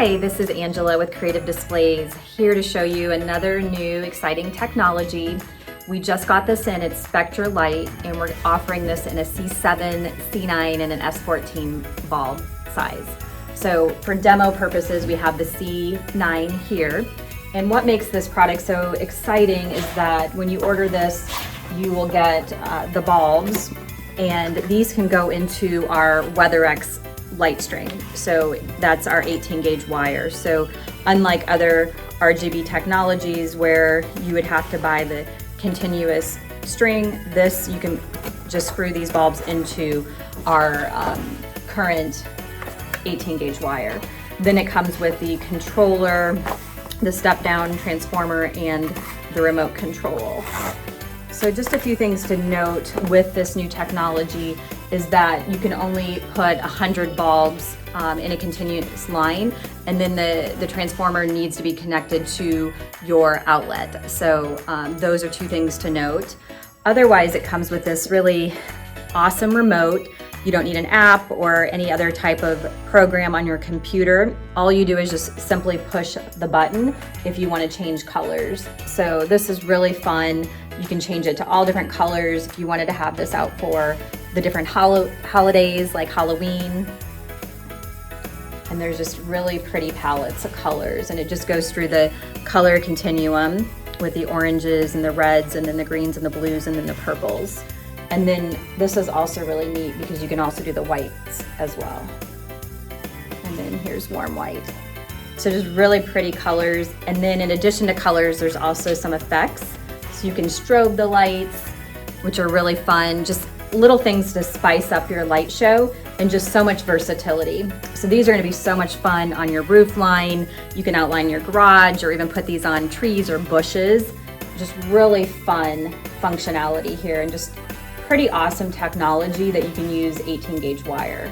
Hi, this is Angela with Creative Displays, here to show you another new exciting technology. We just got this in, it's Spectralight, and we're offering this in a C7, C9, and an S14 bulb size. So for demo purposes, we have the C9 here. And what makes this product so exciting is that when you order this, you will get the bulbs, and these can go into our WeatherX light string. So that's our 18 gauge wire. So unlike other RGB technologies where you would have to buy the continuous string, this you can just screw these bulbs into our current 18 gauge wire. Then it comes with the controller, the step down transformer, and the remote control. So just a few things to note with this new technology is that you can only put 100 bulbs in a continuous line, and then the transformer needs to be connected to your outlet. So those are two things to note. Otherwise, it comes with this really awesome remote. You don't need an app or any other type of program on your computer. All you do is just simply push the button if you want to change colors. So this is really fun. You can change it to all different colors if you wanted to have this out for the different holidays like Halloween. And there's just really pretty palettes of colors, and it just goes through the color continuum with the oranges and the reds and then the greens and the blues and then the purples. And then this is also really neat because you can also do the whites as well. And then here's warm white. So just really pretty colors. And then in addition to colors, there's also some effects. So you can strobe the lights, which are really fun. Just little things to spice up your light show, and just so much versatility. So these are gonna be so much fun on your roof line. You can outline your garage or even put these on trees or bushes. Just really fun functionality here, and just pretty awesome technology that you can use 18 gauge wire.